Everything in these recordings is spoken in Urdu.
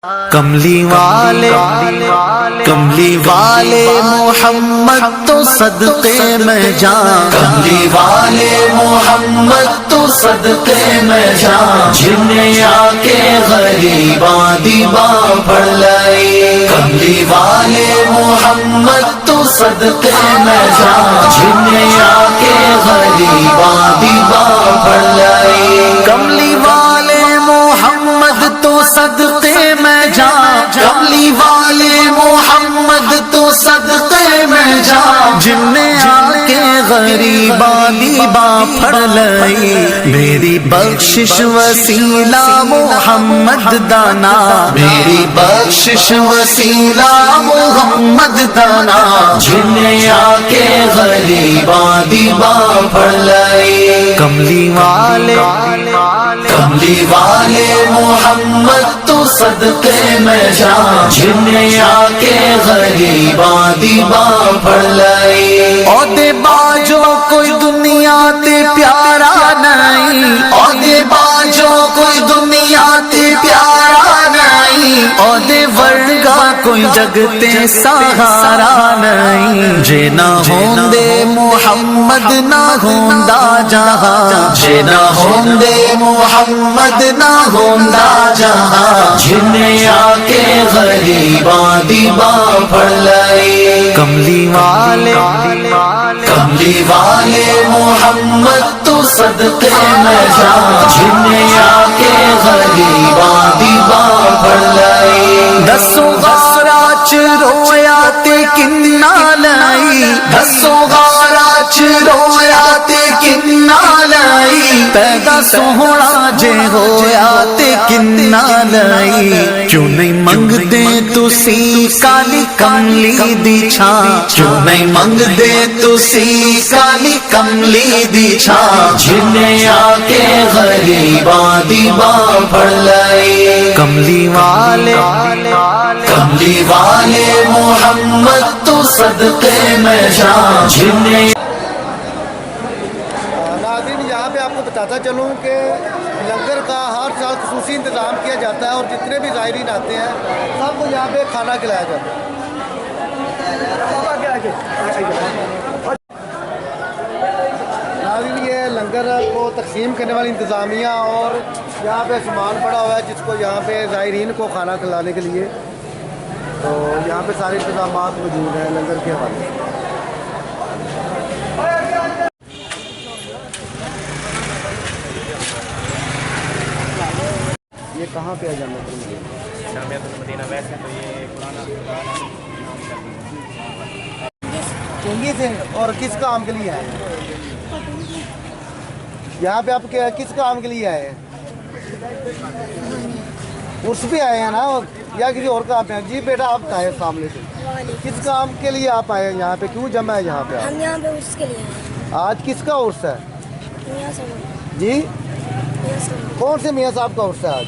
کملی والے محمد تو صدقے میں جان، کملی والے محمد تو صدقے میں جان، جن نے آ کے غریباں دی باں پڑھ لائی، کملی والے محمد تو صدقے میں جان، جن نے آ کے غریباں دی باں پڑھ لائی، کملی والے محمد تو صدقے میں جان، کملی والے محمد تو صدقے میں جان، جن نے آ کے غریباں دی باں پھڑ لئی، میری بخشش وسیلہ محمد دانا، میری بخشش وسیلہ محمد دانا، جن نے آ کے غریباں دی باں پھڑ لئی، کملی والے محمد تو صدقے میں جان، جن نے آ کے غریباں دی باں پھڑ لئی، عہدے باجو کوئی دنیا تے پیارا نہیں، عہدے باجو کوئی دنیا تے پیارا نہیں، عہدے ورگا کوئی جگ تے سہارا نہیں، جے نہ ہوندے محمد نہ ہوندا جہاں، جے نہ ہوندے محمد نہ ہوندا جہاں، جن نے آ کے غریباں دی باں پھڑ لئی، کملی والے محمد تو صدقے میں جان، جن نے آ کے غریباں دی باں پھڑ لئی، دسو غارہ چ رویا تے کننا لائی، دسو غارہ چ رویا تے کننا لائی، پیدا سوہنا جے ہویا تے کننا لائی، کیوں نہیں منگدے تسی کالی کملی دی چھاں، کیوں نہیں منگدے تسی کالی کملی دی چھاں، جن نے آ کے غریباں دی باں پھڑ لئی، کملی والے محمد تو صدقے میں جان، جن نے یہاں پہ آپ کو بتاتا چلوں کہ لنگر کا ہر سال خصوصی انتظام کیا جاتا ہے اور جتنے بھی زائرین آتے ہیں سب کو یہاں پہ کھانا کھلایا جاتا ہے۔ ناظرین یہ لنگر کو تقسیم کرنے والی انتظامیہ اور یہاں پہ سامان پڑا ہوا ہے جس کو یہاں پہ زائرین کو کھانا کھلانے کے لیے، تو یہاں پہ سارے انتظامات موجود ہیں لنگر کے حوالے سے۔ یہ کہاں پہ ہے جامعۃ المدینہ؟ جامعۃ المدینہ ویسے تو یہ پرانا چنگی سے، اور کس کام کے لیے آئے ہیں یہاں پہ؟ آپ کس کام کے لیے آئے ہیں؟ عرس پہ آئے ہیں نا، یا کسی اور کام پہ؟ جی بیٹا آپ آئے سامنے سے، کس کام کے لیے آپ آئے ہیں یہاں پہ؟ کیوں جمع ہے یہاں پہ؟ ہم یہاں پہ عرس کے لیے آئے ہیں۔ آج کس کا عرس ہے میاں صاحب، جی؟ میاں صاحب، کون سے میاں صاحب کا عرس ہے آج؟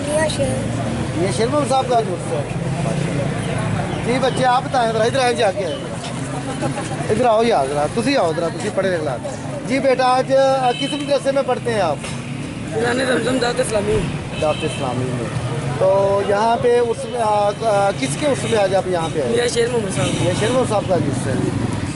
میاں شیر، یہ شیر محمد صاحب کا آج عرس ہے۔ جی بچے آپ بتائیں ذرا، ادھر آئیں جا کے، ادھر آؤ یا ذرا تسی آؤ ذرا، تسی پڑھے لکھے۔ جی بیٹا آج کس مدرسے میں پڑھتے ہیں آپ؟ دعوت اسلامی۔ دعوت اسلامی میں۔ تو یہاں پہ کس کے عرس میں آج آپ یہاں پہ آئے؟ میاں شیر محمد صاحب۔ یہ شیر محمد صاحب کا عرس ہے۔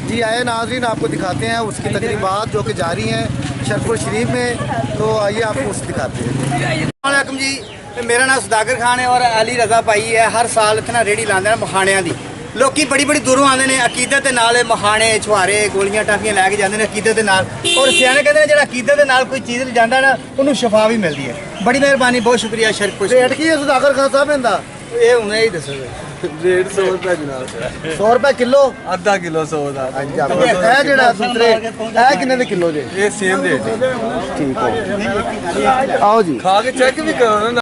جی آئے ناظرین، آپ کو دکھاتے ہیں اس کی تقریبات جو کہ جاری ہیں شرف الشریف میں، تو آئیے آپ کو اس دکھاتے ہیں۔ السلام علیکم جی، میرا نام صداقت خان ہے اور علی رضا بھائی ہے۔ ہر سال اتنا ریڑھی لاندے ہیں مخاڑیاں دی، لوکی بڑی بڑی دوروں آتے ہیں عقیدت دے نال، مخانے چھوارے گولیاں ٹافیاں لے کے جاتے ہیں عقیدت دے نال، اور سیانے کہتے ہیں جہاں عقیدت دے نال کوئی چیز جانا ہے نا انہوں شفا بھی ملتی ہے۔ بڑی مہربانی، بہت شکریہ شرف ریٹ کی ہے صداقت خان صاحب اندا؟ یہ انہیں ہی دسو۔ 150 روپے جناب، 100 روپے کلو، آدھا کلو 100 دا ہے جڑا دوسرے ہے کنے دے کلو جے؟ یہ سیم ریٹ ٹھیک ہے، آؤ جی کھا کے چیک بھی کرو نا۔